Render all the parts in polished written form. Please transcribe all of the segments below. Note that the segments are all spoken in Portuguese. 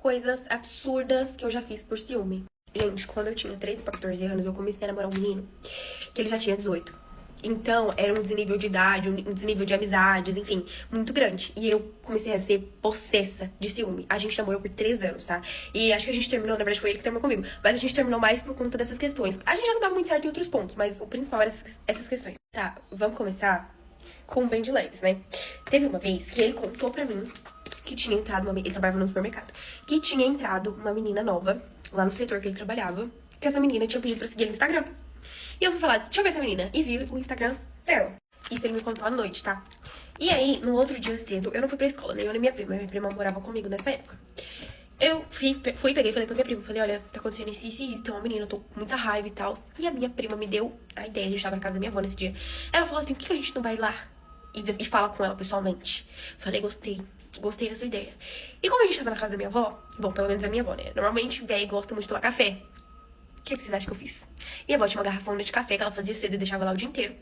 coisas absurdas que eu já fiz por ciúme. Gente, quando eu tinha 13 pra 14 anos, eu comecei a namorar um menino que ele já tinha 18. Então, era um desnível de idade, um desnível de amizades, enfim, muito grande. E eu comecei a ser possessa de ciúme. A gente namorou por 3 anos, tá? E acho que a gente terminou, na verdade foi ele que terminou comigo. Mas a gente terminou mais por conta dessas questões. A gente já não dava muito certo em outros pontos, mas o principal era essas questões. Tá, vamos começar com o bem de leves, né? Teve uma vez que ele contou pra mim que tinha entrado ele trabalhava no supermercado, que tinha entrado uma menina nova lá no setor que ele trabalhava, que essa menina tinha pedido pra seguir ele no Instagram. E eu fui falar, deixa eu ver essa menina. E vi o Instagram dela. Isso ele me contou à noite, tá? E aí, no outro dia cedo, eu não fui pra escola, nem eu nem minha prima. Minha prima morava comigo nessa época. Eu peguei e falei pra minha prima. Falei, olha, tá acontecendo isso e isso. Tem uma menina, eu tô com muita raiva e tal. E a minha prima me deu a ideia. A gente tava na casa da minha avó nesse dia. Ela falou assim, por que a gente não vai lá e fala com ela pessoalmente? Falei, gostei. Gostei da sua ideia. E como a gente tava na casa da minha avó, bom, pelo menos a minha avó, né? Normalmente, velho gosta muito de tomar café. O que vocês acham que eu fiz? Minha avó tinha uma garrafona de café que ela fazia cedo e deixava lá o dia inteiro.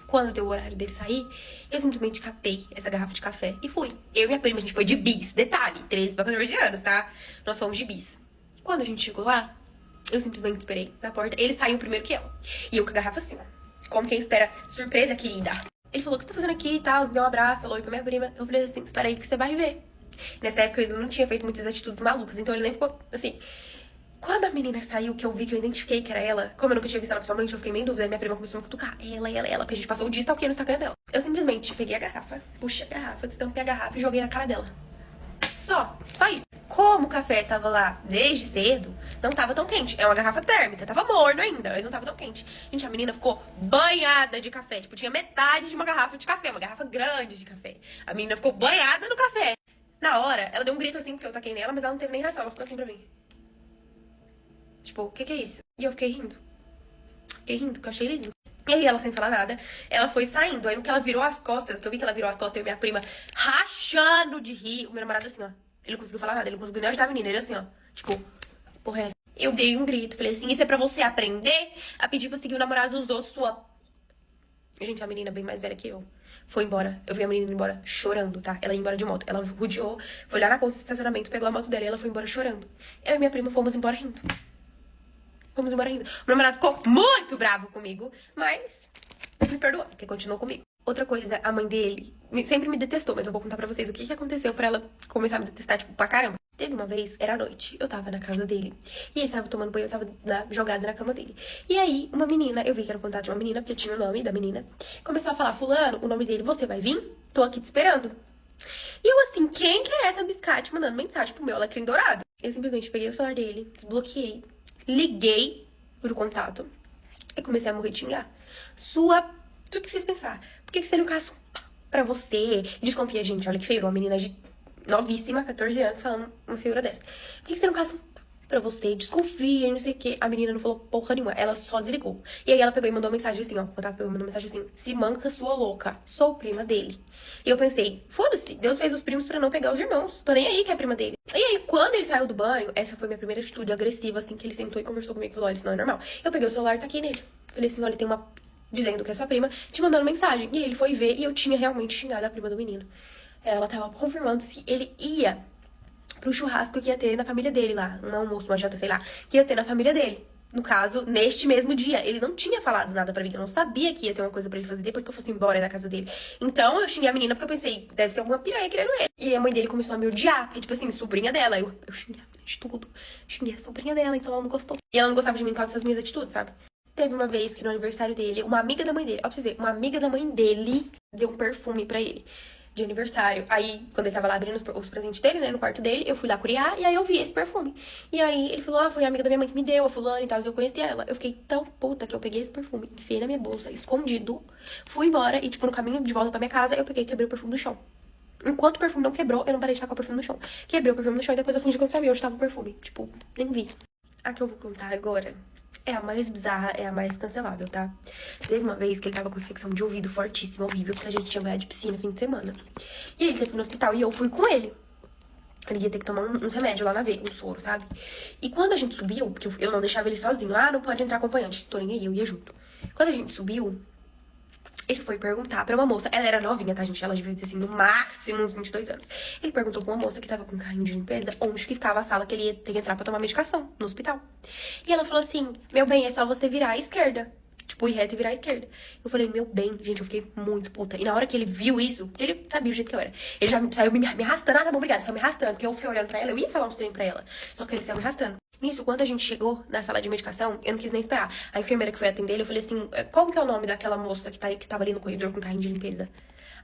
Quando deu o horário dele sair, eu simplesmente catei essa garrafa de café e fui. Eu e minha prima, a gente foi de bis. Detalhe, 13 pra 14 anos, tá? Nós fomos de bis. Quando a gente chegou lá, eu simplesmente esperei na porta. Ele saiu primeiro que eu. E eu com a garrafa assim, ó. Como quem espera surpresa, querida. Ele falou, o que você tá fazendo aqui e tal? Me deu um abraço, falou oi pra minha prima. Eu falei assim, espera aí que você vai ver. Nessa época eu não tinha feito muitas atitudes malucas, então ele nem ficou assim. Quando a menina saiu, que eu vi, que eu identifiquei que era ela, como eu nunca tinha visto ela pessoalmente, eu fiquei meio em dúvida. Minha prima começou a me cutucar. Ela, porque a gente passou o dia stalkeando no Instagram dela. Eu simplesmente peguei a garrafa, puxei a garrafa, destampei a garrafa e joguei na cara dela. Só isso. Como o café tava lá desde cedo, não tava tão quente. É uma garrafa térmica, tava morno ainda, mas não tava tão quente. Gente, a menina ficou banhada de café. Tipo, tinha metade de uma garrafa de café, uma garrafa grande de café. A menina ficou banhada no café. Na hora, ela deu um grito assim, porque eu taquei nela, mas ela não teve nem reação. Ela ficou assim pra mim. Tipo, o que é isso? E eu fiquei rindo. Porque eu achei lindo. E aí ela, sem falar nada, ela foi saindo. Aí no que ela virou as costas, que eu vi que ela virou as costas, eu e minha prima rachando de rir. O meu namorado assim, ó. Ele não conseguiu falar nada, ele não conseguiu nem ajudar a menina. Ele assim, ó. Tipo, porra é essa? Eu dei um grito, falei assim, isso é pra você aprender a pedir pra seguir o namorado dos outros, sua... Gente, a menina bem mais velha que eu foi embora. Eu vi a menina indo embora chorando, tá? Ela ia embora de moto. Ela rodeou, foi lá na ponta do estacionamento, pegou a moto dela e ela foi embora chorando. Eu e minha prima fomos embora rindo. Fomos embora rindo. O namorado ficou muito bravo comigo, mas me perdoou, porque continuou comigo. Outra coisa, a mãe dele sempre me detestou, mas eu vou contar pra vocês o que aconteceu pra ela começar a me detestar, tipo, pra caramba. Teve uma vez, era à noite, eu tava na casa dele, e ele tava tomando banho, eu tava jogada na cama dele. E aí, uma menina, eu vi que era o contato de uma menina, porque tinha o nome da menina, começou a falar, fulano, o nome dele, você vai vir? Tô aqui te esperando. E eu assim, quem que é essa biscate mandando mensagem pro meu alecrim dourado? Eu simplesmente peguei o celular dele, desbloqueei, liguei pro contato e comecei a morrer de xingar. Tudo que vocês pensar. Por que seria um caso pra você? Desconfia, gente, olha que feio, uma menina de novíssima, 14 anos, falando uma figura dessa. Por que seria um caso pra você? Desconfia, não sei o que. A menina não falou porra nenhuma, ela só desligou. E aí ela pegou e mandou uma mensagem assim, ó. O contato pegou e mandou uma mensagem assim: se manca, sua louca, sou prima dele. E eu pensei, foda-se, Deus fez os primos pra não pegar os irmãos. Tô nem aí que é prima dele. E aí, quando ele saiu do banho, essa foi minha primeira atitude agressiva, assim, que ele sentou e conversou comigo e falou, olha, isso não é normal. Eu peguei o celular e taquei nele. Falei assim, olha, tem uma dizendo que é sua prima, te mandando mensagem. E aí ele foi ver e eu tinha realmente xingado a prima do menino. Ela tava confirmando se ele ia pro churrasco que ia ter na família dele lá. Um almoço, uma janta, sei lá, que ia ter na família dele. No caso, neste mesmo dia. Ele não tinha falado nada pra mim. Eu não sabia que ia ter uma coisa pra ele fazer depois que eu fosse embora da casa dele. Então, eu xinguei a menina porque eu pensei, deve ser alguma piranha querendo ele. E aí a mãe dele começou a me odiar. Porque, tipo assim, sobrinha dela. Eu xinguei a menina de tudo. Xinguei a sobrinha dela, então ela não gostou. E ela não gostava de mim por causa dessas minhas atitudes, sabe? Teve uma vez que no aniversário dele, uma amiga da mãe dele, ó pra você dizer, uma amiga da mãe dele deu um perfume pra ele de aniversário. Aí, quando ele tava lá abrindo os presentes dele, né, no quarto dele, eu fui lá curiar e aí eu vi esse perfume. E aí ele falou, foi a amiga da minha mãe que me deu, a fulana e tal, eu conheci ela. Eu fiquei tão puta que eu peguei esse perfume, enfiei na minha bolsa, escondido, fui embora e, tipo, no caminho de volta pra minha casa, eu peguei e quebrei o perfume no chão. Enquanto o perfume não quebrou, eu não parei de tacar o perfume no chão. Quebrei o perfume no chão e depois eu fingi que eu não sabia onde tava o perfume. Tipo, nem vi. A que eu vou contar agora é a mais bizarra, é a mais cancelável, tá? Teve uma vez que ele tava com infecção de ouvido fortíssima, horrível, porque a gente tinha banhado de piscina fim de semana. E aí ele teve no hospital e eu fui com ele. Ele ia ter que tomar uns remédios lá na veia, um soro, sabe? E quando a gente subiu, porque eu não deixava ele sozinho, não pode entrar acompanhante, tô nem aí, eu ia junto. Quando a gente subiu, Ele foi perguntar pra uma moça, ela era novinha, tá, gente? Ela devia ter, assim, no máximo uns 22 anos. Ele perguntou pra uma moça que tava com um carrinho de limpeza onde que ficava a sala que ele ia ter que entrar pra tomar medicação, no hospital. E ela falou assim, meu bem, é só você virar à esquerda. Tipo, ir reto e virar à esquerda. Eu falei, meu bem, gente, eu fiquei muito puta. E na hora que ele viu isso, ele sabia o jeito que eu era. Ele já saiu me arrastando, ah, tá bom, obrigada, saiu me arrastando. Porque eu fiquei olhando pra ela, eu ia falar uns trem pra ela. Só que ele saiu me arrastando. Nisso, quando a gente chegou na sala de medicação, eu não quis nem esperar. A enfermeira que foi atender ele, eu falei assim, como que é o nome daquela moça que tava ali no corredor com carrinho de limpeza?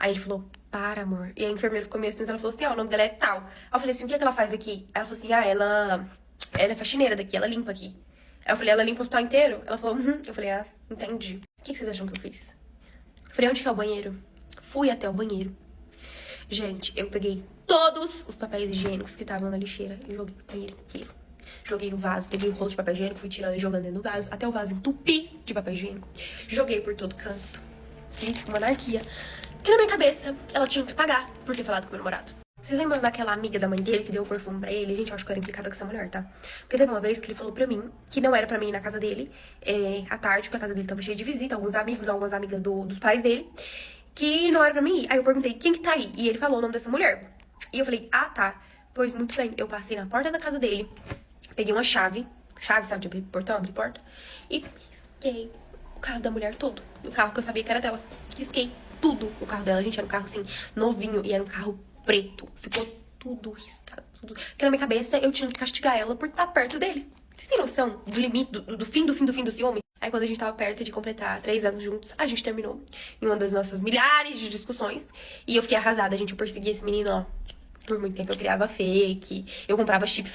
Aí ele falou, para, amor. E a enfermeira ficou meio assim, ela falou assim, ó, o nome dela é tal. Aí eu falei assim, o que é que ela faz aqui? Aí ela falou assim, ah, ela é faxineira daqui, ela limpa aqui. Aí eu falei, ela limpa o hospital inteiro? Ela falou, uhum. Eu falei, ah, entendi. O que vocês acham que eu fiz? Falei, onde que é o banheiro? Fui até o banheiro. Gente, eu peguei todos os papéis higiênicos que estavam na lixeira e joguei no banheiro inteiro. Joguei no vaso, peguei o rolo de papel higiênico, fui tirando e jogando dentro do vaso, até o vaso entupi de papel higiênico. Joguei por todo canto. Fiz uma anarquia. Porque na minha cabeça, ela tinha que pagar por ter falado com o meu namorado. Vocês lembram daquela amiga da mãe dele que deu o perfume pra ele? Gente, eu acho que eu era implicada com essa mulher, tá? Porque teve uma vez que ele falou pra mim que não era pra mim ir na casa dele à tarde, porque a casa dele tava cheia de visita, alguns amigos, algumas amigas dos pais dele, que não era pra mim ir. Aí eu perguntei, quem que tá aí? E ele falou o nome dessa mulher. E eu falei, ah, tá. Pois muito bem, eu passei na porta da casa dele, peguei uma chave, sabe, tipo, portão, abri porta, e risquei o carro da mulher todo. O carro que eu sabia que era dela. Risquei tudo o carro dela. Gente, era um carro, assim, novinho, e era um carro preto. Ficou tudo riscado, tudo. Porque na minha cabeça eu tinha que castigar ela por estar perto dele. Vocês têm noção do limite, do fim do ciúme? Aí quando a gente tava perto de completar 3 anos juntos, a gente terminou em uma das nossas milhares de discussões. E eu fiquei arrasada, gente. Eu persegui esse menino, ó. Por muito tempo eu criava fake, eu comprava chip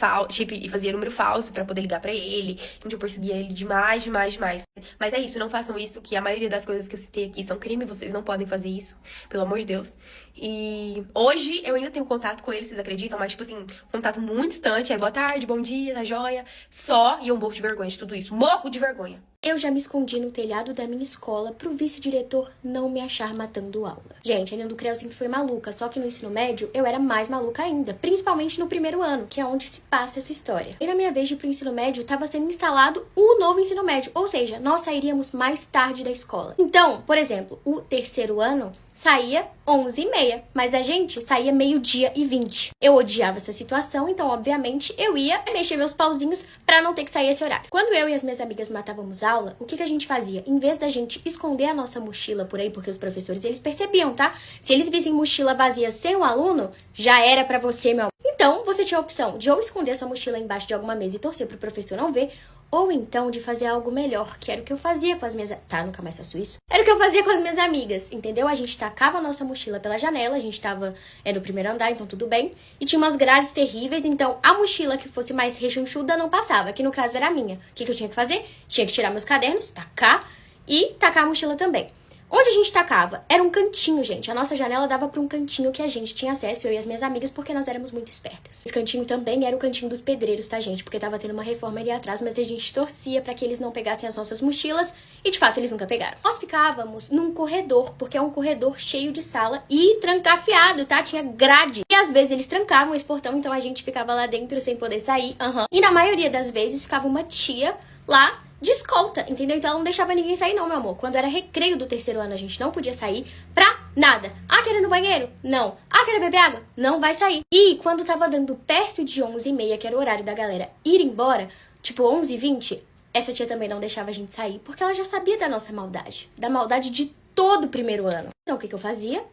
e fazia número falso pra poder ligar pra ele. Gente, eu perseguia ele demais, demais, demais. Mas é isso, não façam isso, que a maioria das coisas que eu citei aqui são crime, vocês não podem fazer isso, pelo amor de Deus. E hoje eu ainda tenho contato com ele, vocês acreditam? Mas, tipo assim, contato muito distante, aí boa tarde, bom dia, tá joia? Só, e eu morro de vergonha de tudo isso, morro de vergonha. Eu já me escondi no telhado da minha escola pro vice-diretor não me achar matando aula. Gente, a Nina do Creu sempre foi maluca, só que no ensino médio eu era mais maluca ainda, principalmente no primeiro ano, que é onde se passa essa história. E na minha vez de ir pro ensino médio, tava sendo instalado o novo ensino médio, ou seja, nós sairíamos mais tarde da escola. Então, por exemplo, o terceiro ano saía 11h30, mas a gente saía 12h20. Eu odiava essa situação, então, obviamente, eu ia mexer meus pauzinhos pra não ter que sair esse horário. Quando eu e as minhas amigas matávamos aula, o que a gente fazia? Em vez da gente esconder a nossa mochila por aí, porque os professores, eles percebiam, tá? Se eles vissem mochila vazia sem o aluno, já era pra você, meu amor. Então, você tinha a opção de ou esconder a sua mochila embaixo de alguma mesa e torcer pro professor não ver, ou então de fazer algo melhor, que era o que eu fazia com as minhas... Tá, nunca mais faço isso. Era o que eu fazia com as minhas amigas, entendeu? A gente tacava a nossa mochila pela janela, a gente tava no primeiro andar, então tudo bem. E tinha umas grades terríveis, então a mochila que fosse mais rechonchuda não passava, que no caso era a minha. O que eu tinha que fazer? Tinha que tirar meus cadernos, tacar e tacar a mochila também. Onde a gente tacava? Era um cantinho, gente. A nossa janela dava para um cantinho que a gente tinha acesso, eu e as minhas amigas, porque nós éramos muito espertas. Esse cantinho também era o cantinho dos pedreiros, tá, gente? Porque tava tendo uma reforma ali atrás, mas a gente torcia para que eles não pegassem as nossas mochilas, e de fato eles nunca pegaram. Nós ficávamos num corredor, porque é um corredor cheio de sala e trancafiado, tá? Tinha grade. E às vezes eles trancavam esse portão, então a gente ficava lá dentro sem poder sair. E na maioria das vezes ficava uma tia lá de escolta, entendeu? Então ela não deixava ninguém sair não, meu amor. Quando era recreio do terceiro ano, a gente não podia sair pra nada. Ah, quer ir no banheiro? Não. Ah, quer beber água? Não vai sair. E quando tava dando perto de 11h30, que era o horário da galera ir embora, tipo 11h20, essa tia também não deixava a gente sair, porque ela já sabia da nossa maldade. Da maldade de todo o primeiro ano. Então o que eu fazia?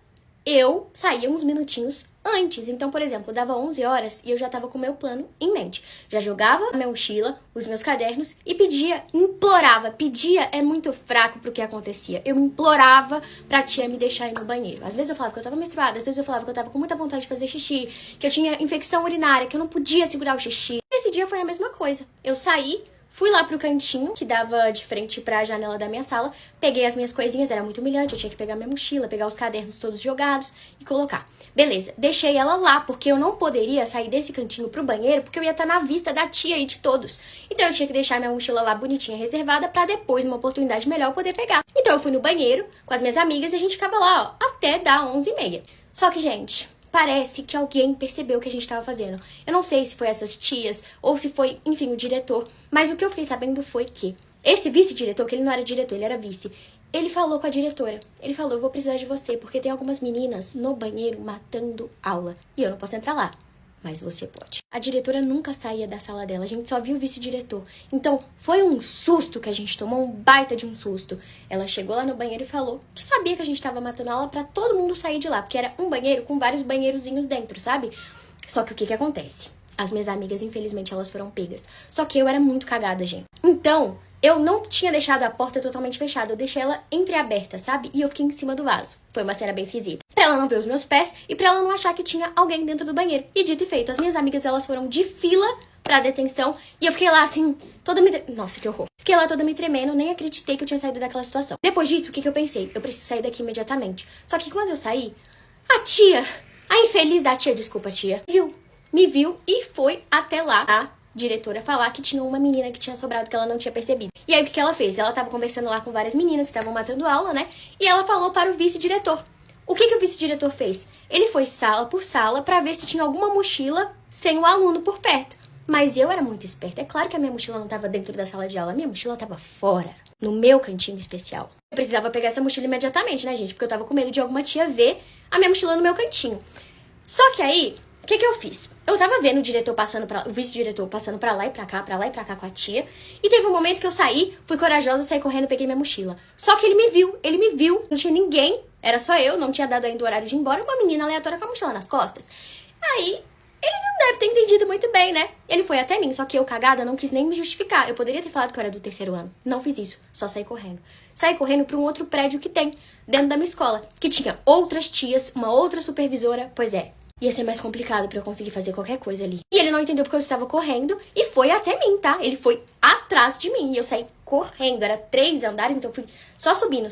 Eu saía uns minutinhos antes. Então, por exemplo, dava 11 horas e eu já tava com o meu plano em mente. Já jogava a minha mochila, os meus cadernos e pedia, implorava. Pedia é muito fraco pro que acontecia. Eu implorava pra tia me deixar ir no banheiro. Às vezes eu falava que eu tava menstruada, às vezes eu falava que eu tava com muita vontade de fazer xixi, que eu tinha infecção urinária, que eu não podia segurar o xixi. Esse dia foi a mesma coisa. Eu saí, fui lá pro cantinho, que dava de frente pra janela da minha sala, peguei as minhas coisinhas, era muito humilhante, eu tinha que pegar minha mochila, pegar os cadernos todos jogados e colocar. Beleza, deixei ela lá, porque eu não poderia sair desse cantinho pro banheiro, porque eu ia estar na vista da tia e de todos. Então eu tinha que deixar minha mochila lá bonitinha, reservada, pra depois, numa oportunidade melhor, eu poder pegar. Então eu fui no banheiro com as minhas amigas e a gente ficava lá, ó, até dar 11h30. Só que, gente, parece que alguém percebeu o que a gente tava fazendo. Eu não sei se foi essas tias ou se foi, enfim, o diretor. Mas o que eu fiquei sabendo foi que esse vice-diretor, que ele não era diretor, ele era vice, Ele falou com a diretora. Ele falou, eu vou precisar de você, porque tem algumas meninas no banheiro matando aula. E eu não posso entrar lá. Mas você pode. A diretora nunca saía da sala dela. A gente só viu o vice-diretor. Então, foi um susto que a gente tomou, um baita de um susto. Ela chegou lá no banheiro e falou que sabia que a gente tava matando aula pra todo mundo sair de lá. Porque era um banheiro com vários banheirozinhos dentro, sabe? Só que o que acontece? As minhas amigas, infelizmente, elas foram pegas. Só que eu era muito cagada, gente. Então, eu não tinha deixado a porta totalmente fechada. Eu deixei ela entreaberta, sabe? E eu fiquei em cima do vaso. Foi uma cena bem esquisita. Pra ela não ver os meus pés e pra ela não achar que tinha alguém dentro do banheiro. E dito e feito, as minhas amigas, elas foram de fila pra detenção. E eu fiquei lá, assim, toda me... Nossa, que horror. Fiquei lá toda me tremendo, nem acreditei que eu tinha saído daquela situação. Depois disso, o que eu pensei? Eu preciso sair daqui imediatamente. Só que quando eu saí, a infeliz da tia, desculpa, tia, me viu e foi até lá a diretora falar que tinha uma menina que tinha sobrado que ela não tinha percebido. E aí o que ela fez? Ela tava conversando lá com várias meninas que estavam matando aula, né? E ela falou para o vice-diretor. O que o vice-diretor fez? Ele foi sala por sala pra ver se tinha alguma mochila sem o aluno por perto. Mas eu era muito esperta. É claro que a minha mochila não tava dentro da sala de aula. A minha mochila tava fora, no meu cantinho especial. Eu precisava pegar essa mochila imediatamente, né, gente? Porque eu tava com medo de alguma tia ver a minha mochila no meu cantinho. Só que aí, o que eu fiz? Eu tava vendo o vice-diretor passando pra lá e pra cá com a tia. E teve um momento que eu saí, fui corajosa, saí correndo, peguei minha mochila. Só que ele me viu, não tinha ninguém, era só eu, não tinha dado ainda o horário de ir embora, uma menina aleatória com a mochila nas costas. Aí, ele não deve ter entendido muito bem, né? Ele foi até mim, só que eu, cagada, não quis nem me justificar. Eu poderia ter falado que eu era do 3º ano. Não fiz isso, só saí correndo. Saí correndo pra um outro prédio que tem, dentro da minha escola, que tinha outras tias, uma outra supervisora, pois é. Ia ser mais complicado pra eu conseguir fazer qualquer coisa ali. E ele não entendeu porque eu estava correndo e foi até mim, tá? Ele foi atrás de mim e eu saí correndo. Era 3 andares, então eu fui só subindo.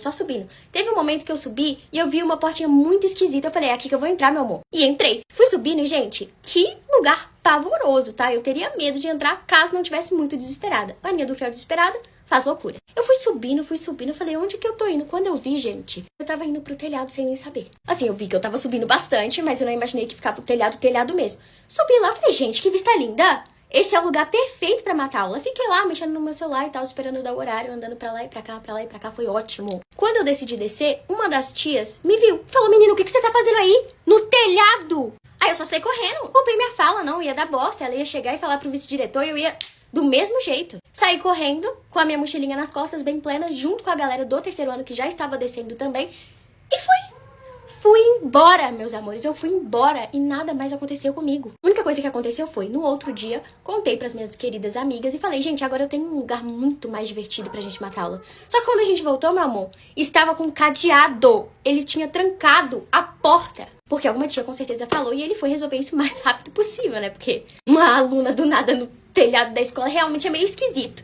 Teve um momento que eu subi e eu vi uma portinha muito esquisita. Eu falei, é aqui que eu vou entrar, meu amor. E entrei. Fui subindo e, gente, que lugar pavoroso, tá? Eu teria medo de entrar caso não tivesse muito desesperada. A Aninha do Creu desesperada faz loucura. Eu fui subindo. Eu falei, onde que eu tô indo? Quando eu vi, gente, eu tava indo pro telhado sem nem saber. Assim, eu vi que eu tava subindo bastante, mas eu não imaginei que ficava o telhado mesmo. Subi lá, falei, gente, que vista linda. Esse é o lugar perfeito pra matar aula. Fiquei lá, mexendo no meu celular e tal, esperando dar o horário, andando pra lá e pra cá, foi ótimo. Quando eu decidi descer, uma das tias me viu. Falou, menino, o que você tá fazendo aí? No telhado? Aí eu só saí correndo. Roubei minha fala, não, ia dar bosta. Ela ia chegar e falar pro vice-diretor e eu ia... do mesmo jeito. Saí correndo, com a minha mochilinha nas costas, bem plena, junto com a galera do 3º ano que já estava descendo também. E fui embora, meus amores. Eu fui embora e nada mais aconteceu comigo. A única coisa que aconteceu foi, no outro dia, contei pras minhas queridas amigas e falei, gente, agora eu tenho um lugar muito mais divertido pra gente matar aula. Só que quando a gente voltou, meu amor, estava com cadeado. Ele tinha trancado a porta. Porque alguma tia com certeza falou e ele foi resolver isso o mais rápido possível, né? Porque uma aluna do nada no telhado da escola realmente é meio esquisito.